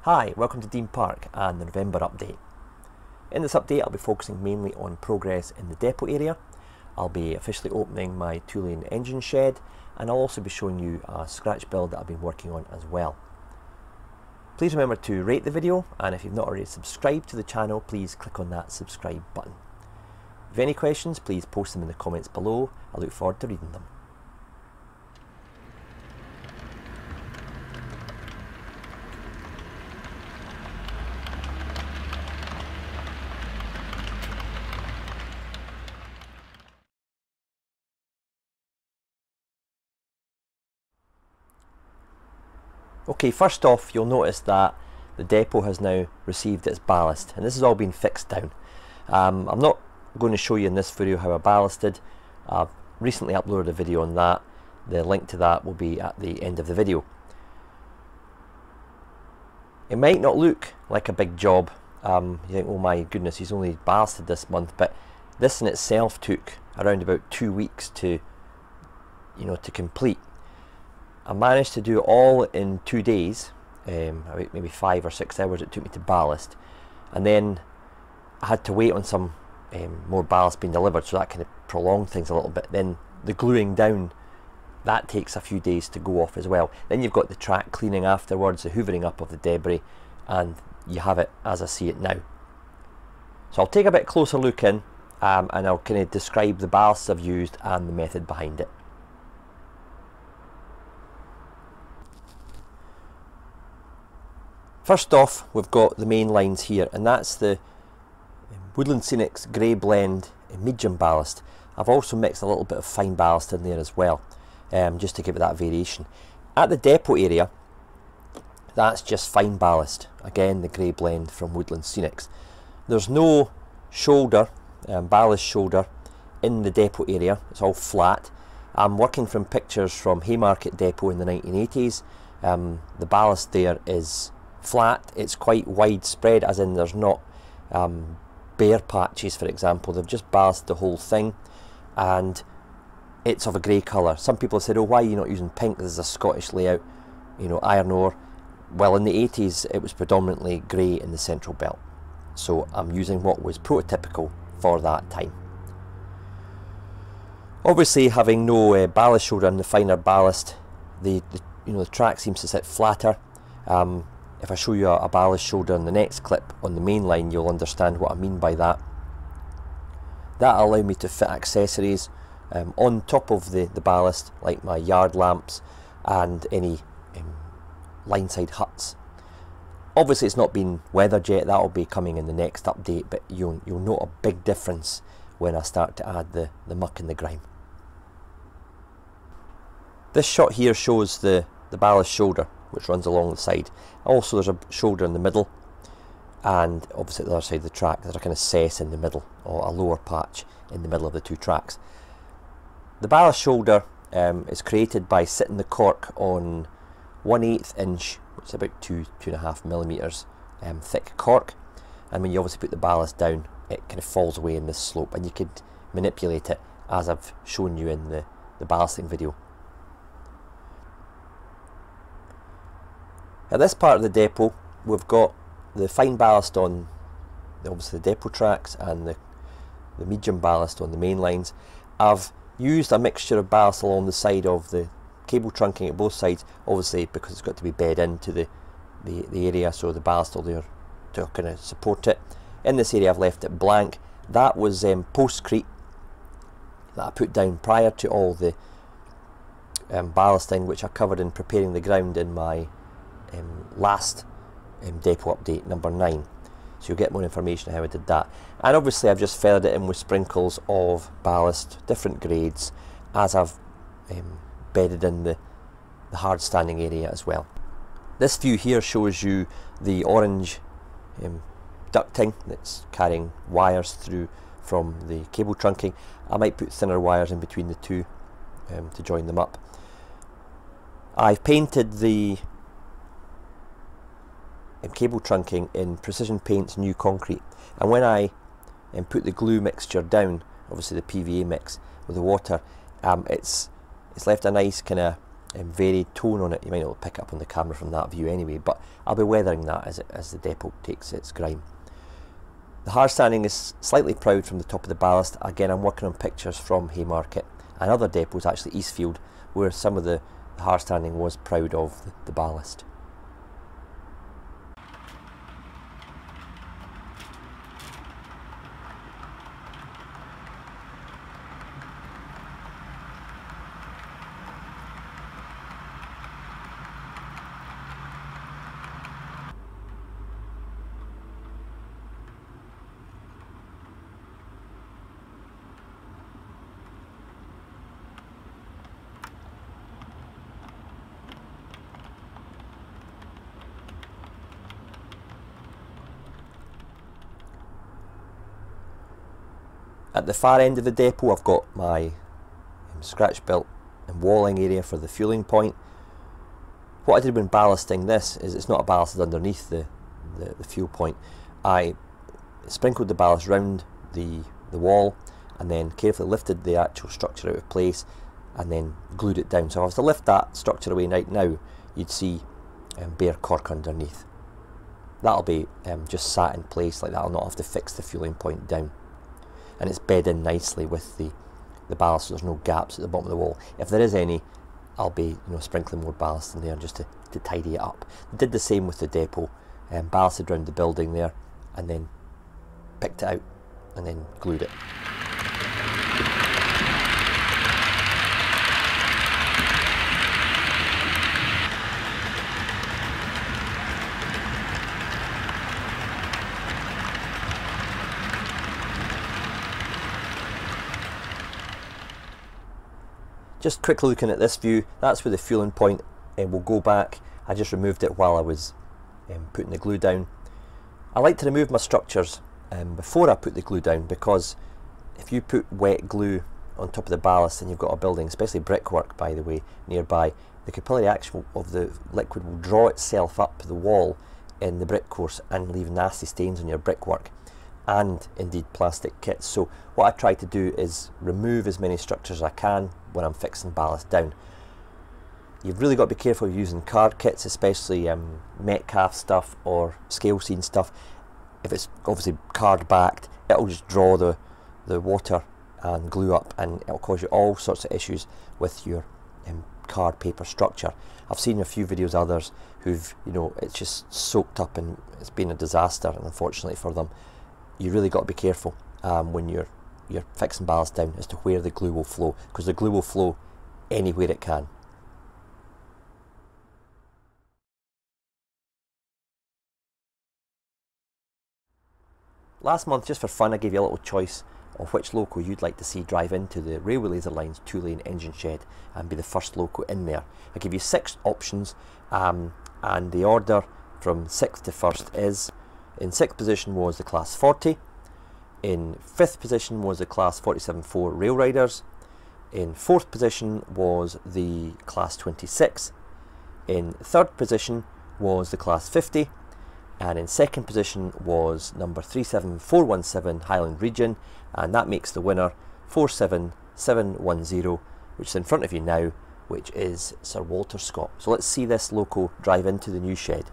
Hi, welcome to Dean Park and the November update. In this update I'll be focusing mainly on progress in the depot area. I'll be officially opening my 2-lane engine shed, and I'll also be showing you a scratch build that I've been working on as well. Please remember to rate the video, and if you've not already subscribed to the channel, please click on that subscribe button. If you have any questions, please post them in the comments below. I look forward to reading them. Okay, first off, you'll notice that the depot has now received its ballast, and this has all been fixed down. I'm not going to show you in this video how I ballasted. I've recently uploaded a video on that. The link to that will be at the end of the video. It might not look like a big job. You think, oh my goodness, he's only ballasted this month, but this in itself took around about 2 weeks to complete. I managed to do it all in 2 days, maybe 5 or 6 hours it took me to ballast, and then I had to wait on some more ballast being delivered, so that kind of prolonged things a little bit. Then the gluing down, that takes a few days to go off as well. Then you've got the track cleaning afterwards, the hoovering up of the debris, and you have it as I see it now. So I'll take a bit closer look in, and I'll kind of describe the ballast I've used and the method behind it. First off, we've got the main lines here, and that's the Woodland Scenics Grey Blend medium ballast. I've also mixed a little bit of fine ballast in there as well, just to give it that variation. At the depot area, that's just fine ballast, again the Grey Blend from Woodland Scenics. There's no shoulder, ballast shoulder in the depot area, it's all flat. I'm working from pictures from Haymarket Depot in the 1980s. The ballast there is flat, it's quite widespread, as in there's not bare patches, for example. They've just ballasted the whole thing, and it's of a grey colour. Some people have said, oh, why are you not using pink? This is a Scottish layout, iron ore. Well, in the 80s it was predominantly grey in the central belt, so I'm using what was prototypical for that time. Obviously, having no ballast shoulder and the finer ballast, the track seems to sit flatter. If I show you a ballast shoulder in the next clip on the main line, you'll understand what I mean by that. That'll allow me to fit accessories on top of the ballast, like my yard lamps and any line-side huts. Obviously it's not been weathered yet, that'll be coming in the next update, but you'll note a big difference when I start to add the muck and the grime. This shot here shows the ballast shoulder, which runs along the side. Also there's a shoulder in the middle, and obviously at the other side of the track there's a kind of cess in the middle, or a lower patch in the middle of the two tracks. The ballast shoulder is created by sitting the cork on 1/8 inch, which is about 2.5 millimeters thick cork, and when you obviously put the ballast down, it kind of falls away in this slope, and you could manipulate it as I've shown you in the ballasting video. At this part of the depot, we've got the fine ballast on obviously the depot tracks, and the medium ballast on the main lines. I've used a mixture of ballast along the side of the cable trunking at both sides, obviously because it's got to be bed into the area, so the ballast will there to kind of support it. In this area I've left it blank. That was postcrete that I put down prior to all the ballasting, which I covered in preparing the ground in my last depot update, number 9, so you'll get more information on how I did that. And obviously I've just feathered it in with sprinkles of ballast, different grades, as I've bedded in the hard standing area as well. This view here shows you the orange ducting that's carrying wires through from the cable trunking. I might put thinner wires in between the two to join them up. I've painted the cable trunking in Precision Paint's new concrete, and when I put the glue mixture down, obviously the PVA mix with the water, it's left a nice kind of varied tone on it. You might not pick up on the camera from that view anyway, but I'll be weathering that as the depot takes its grime. The hard standing is slightly proud from the top of the ballast. Again, I'm working on pictures from Haymarket and other depots, actually Eastfield, where some of the hard standing was proud of the ballast. At the far end of the depot, I've got my scratch built and walling area for the fueling point. What I did when ballasting this is it's not ballasted underneath the fuel point. I sprinkled the ballast round the wall and then carefully lifted the actual structure out of place and then glued it down. So if I was to lift that structure away right now, you'd see bare cork underneath. That'll be just sat in place like that. I'll not have to fix the fueling point down. And it's bed in nicely with the ballast, so there's no gaps at the bottom of the wall. If there is any, I'll be sprinkling more ballast in there just to tidy it up. Did the same with the depot, ballasted around the building there, and then picked it out and then glued it. Just quickly looking at this view, that's where the fueling point will go back. I just removed it while I was putting the glue down. I like to remove my structures before I put the glue down, because if you put wet glue on top of the ballast and you've got a building, especially brickwork by the way, nearby, the capillary action of the liquid will draw itself up the wall in the brick course and leave nasty stains on your brickwork and indeed plastic kits. So what I try to do is remove as many structures as I can when I'm fixing ballast down. You've really got to be careful using card kits, especially Metcalf stuff or scale scene stuff. If it's obviously card backed, it'll just draw the water and glue up, and it'll cause you all sorts of issues with your card paper structure. I've seen a few videos of others who've, it's just soaked up and it's been a disaster, and unfortunately for them, you really got to be careful when you're fixing ballast down as to where the glue will flow, because the glue will flow anywhere it can. Last month, just for fun, I gave you a little choice of which loco you'd like to see drive into the Railway Laser Line's 2-lane engine shed and be the first loco in there. I give you 6 options, and the order from 6th to 1st is: in 6th position was the Class 40, in 5th position was the Class 47-4 Rail Riders, in 4th position was the Class 26, in 3rd position was the Class 50, and in 2nd position was number 37417 Highland Region, and that makes the winner 47710, which is in front of you now, which is Sir Walter Scott. So let's see this loco drive into the new shed.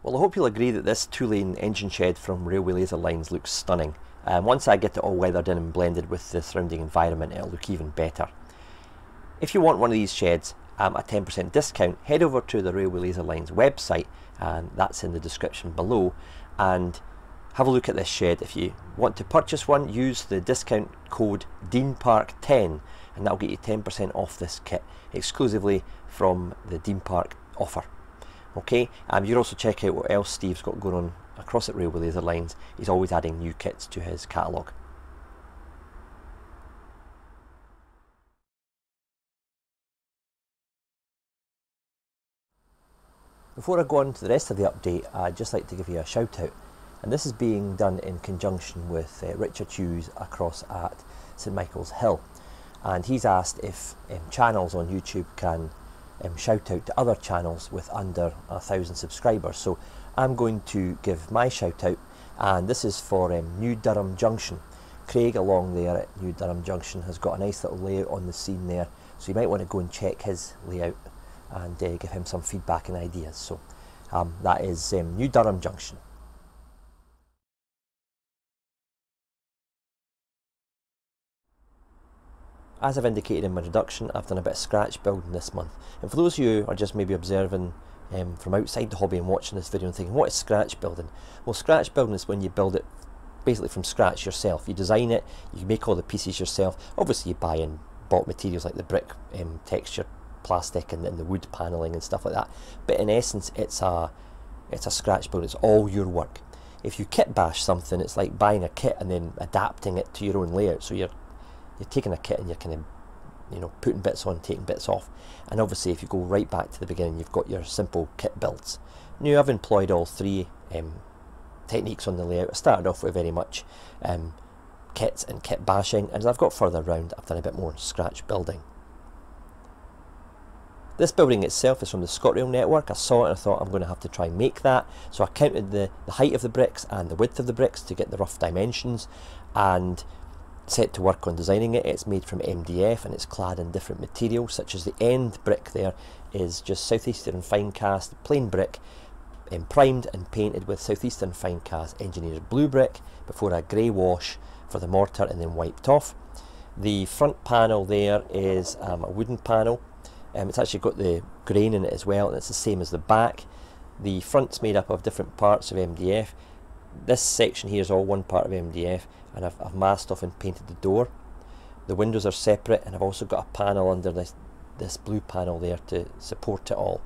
Well, I hope you'll agree that this 2-lane engine shed from Railway Laser Lines looks stunning. Once I get it all weathered in and blended with the surrounding environment, it'll look even better. If you want one of these sheds at 10% discount, head over to the Railway Laser Lines website, and that's in the description below, and have a look at this shed. If you want to purchase one, use the discount code DeanPark10, and that'll get you 10% off this kit exclusively from the Dean Park offer. Okay, you can also check out what else Steve's got going on across at Railway Laser Lines. He's always adding new kits to his catalogue. Before I go on to the rest of the update, I'd just like to give you a shout out, and this is being done in conjunction with Richard Hughes across at St Michael's Hill, and he's asked if channels on YouTube can shout out to other channels with under 1,000 subscribers. So I'm going to give my shout out, and this is for New Durham Junction. Craig along there at New Durham Junction has got a nice little layout on the scene there, so you might want to go and check his layout and give him some feedback and ideas. So that is New Durham Junction. As I've indicated in my introduction, I've done a bit of scratch building this month. And for those of you who are just maybe observing from outside the hobby and watching this video and thinking, what is scratch building? Well, scratch building is when you build it basically from scratch yourself. You design it, you make all the pieces yourself. Obviously you buy in bulk materials like the brick texture, plastic, and then the wood paneling and stuff like that. But in essence, it's a scratch build. It's all your work. If you kit bash something, it's like buying a kit and then adapting it to your own layout. So you're taking a kit and you're kind of, you know, putting bits on, taking bits off. And obviously if you go right back to the beginning, you've got your simple kit builds. Now I've employed all three techniques on the layout. I started off with very much kits and kit bashing, and as I've got further around, I've done a bit more scratch building. This building itself is from the ScotRail network. I saw it and I thought I'm going to have to try and make that. So I counted the height of the bricks and the width of the bricks to get the rough dimensions, and set to work on designing it. It's made from MDF and it's clad in different materials, such as the end brick there is just Southeastern fine cast plain brick, primed and painted with Southeastern fine cast engineered blue brick before a grey wash for the mortar and then wiped off. The front panel there is a wooden panel. It's actually got the grain in it as well, and it's the same as the back. The front's made up of different parts of MDF. This section here is all one part of MDF, and I've masked off and painted the door. The windows are separate, and I've also got a panel under this blue panel there to support it all.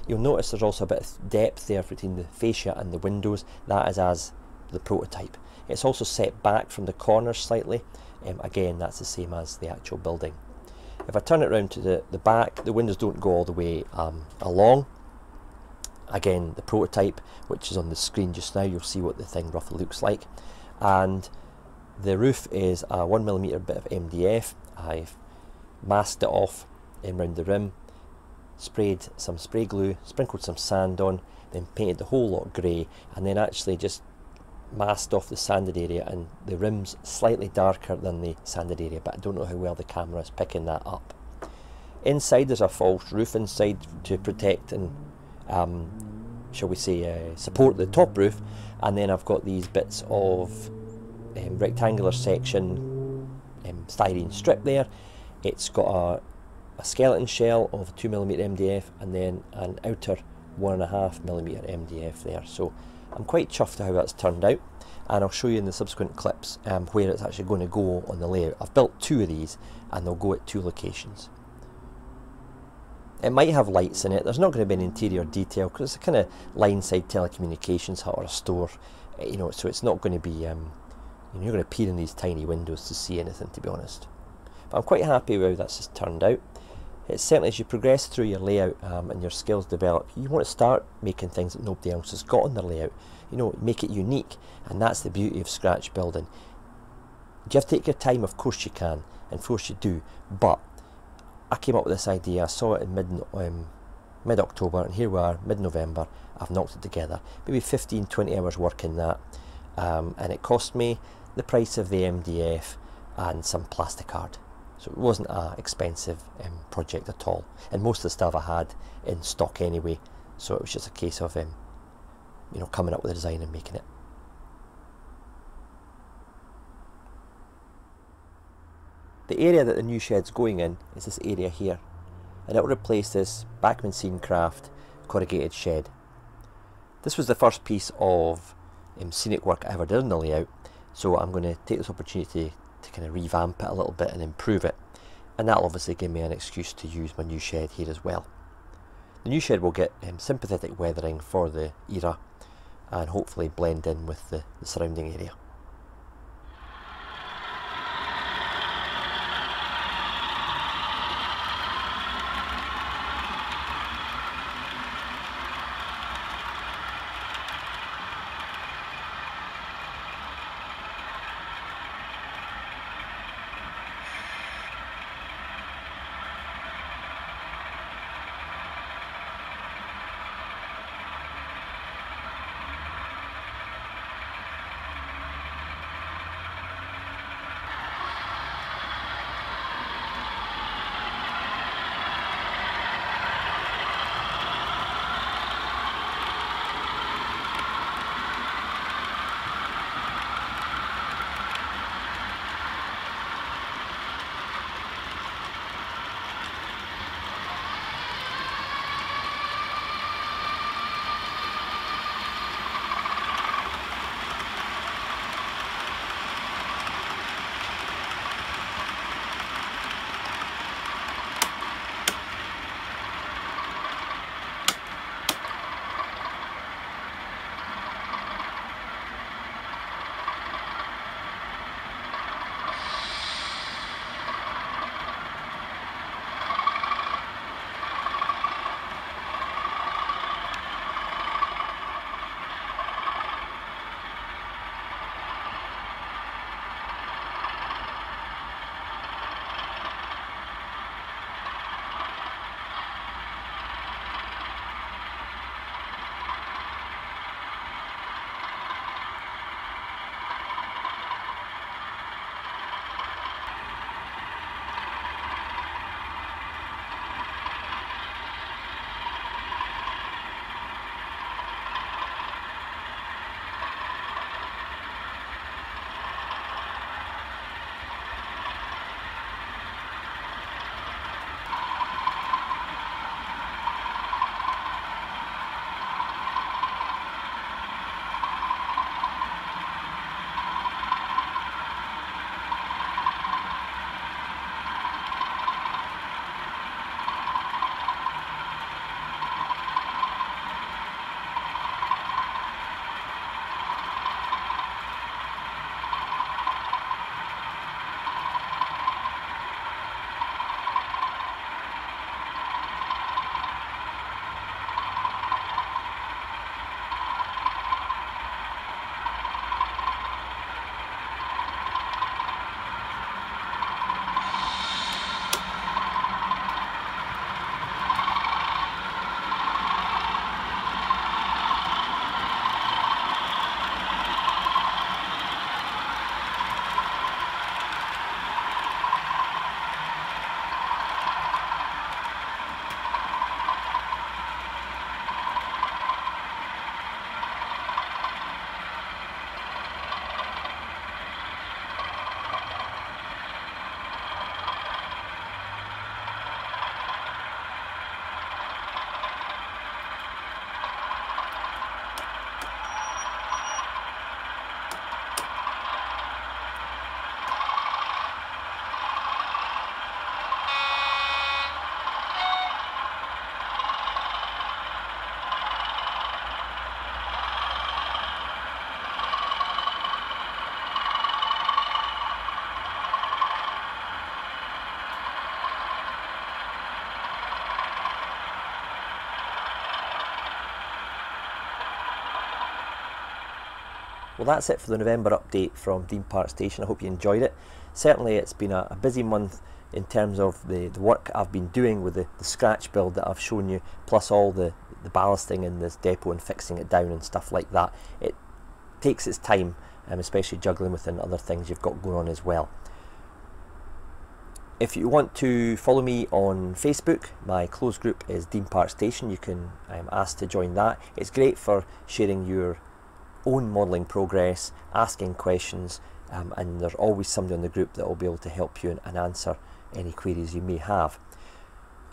You'll notice there's also a bit of depth there between the fascia and the windows. That is as the prototype. It's also set back from the corners slightly. Again, that's the same as the actual building. If I turn it around to the back, the windows don't go all the way along. Again, the prototype, which is on the screen just now, you'll see what the thing roughly looks like. And the roof is a 1mm bit of MDF. I've masked it off around the rim, sprayed some spray glue, sprinkled some sand on, then painted the whole lot grey, and then actually just masked off the sanded area, and the rim's slightly darker than the sanded area, but I don't know how well the camera is picking that up. Inside there's a false roof inside to protect and shall we say support the top roof, and then I've got these bits of rectangular section styrene strip there. It's got a skeleton shell of 2mm MDF and then an outer 1.5mm MDF there. So I'm quite chuffed to how that's turned out, and I'll show you in the subsequent clips where it's actually going to go on the layout. I've built two of these and they'll go at two locations. It might have lights in it. There's not going to be an interior detail because it's a kind of line-side telecommunications hut or a store, you know, so it's not going to be you're going to peer in these tiny windows to see anything, to be honest. But I'm quite happy with how that's just turned out. It's certainly, as you progress through your layout and your skills develop, you want to start making things that nobody else has got on their layout. You know, make it unique, and that's the beauty of scratch building. Do you have to take your time? Of course you can, and of course you do, but I came up with this idea. I saw it in mid-October, and here we are, mid-November. I've knocked it together. Maybe 15-20 hours work in that, and it cost me the price of the MDF and some plastic art. So it wasn't an expensive project at all, and most of the stuff I had in stock anyway, so it was just a case of you know, coming up with a design and making it. The area that the new shed's going in is this area here, and it will replace this Bachmann Scene Craft corrugated shed. This was the first piece of scenic work I ever did on the layout, so I'm going to take this opportunity to kind of revamp it a little bit and improve it, and that'll obviously give me an excuse to use my new shed here as well. The new shed will get sympathetic weathering for the era and hopefully blend in with the surrounding area. Well, that's it for the November update from Dean Park Station. I hope you enjoyed it. Certainly it's been a busy month in terms of the work I've been doing with the scratch build that I've shown you, plus all the ballasting in this depot and fixing it down and stuff like that. It takes its time, especially juggling within other things you've got going on as well. If you want to follow me on Facebook, my closed group is Dean Park Station. You can ask to join that. It's great for sharing your own modelling progress, asking questions, and there's always somebody on the group that will be able to help you and answer any queries you may have.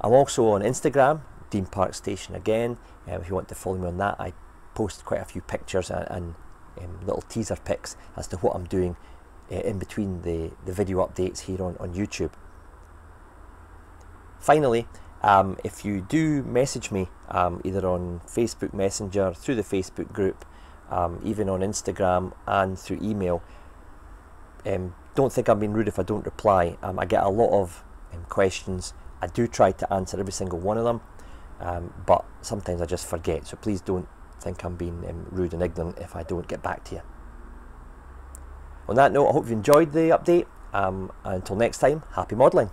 I'm also on Instagram, Dean Park Station again. If you want to follow me on that, I post quite a few pictures and little teaser pics as to what I'm doing in between the video updates here on YouTube. Finally, if you do message me either on Facebook Messenger, through the Facebook group, even on Instagram and through email, don't think I'm being rude if I don't reply. I get a lot of questions. I do try to answer every single one of them, but sometimes I just forget, so please don't think I'm being rude and ignorant if I don't get back to you. On that note, I hope you enjoyed the update, and until next time, happy modelling.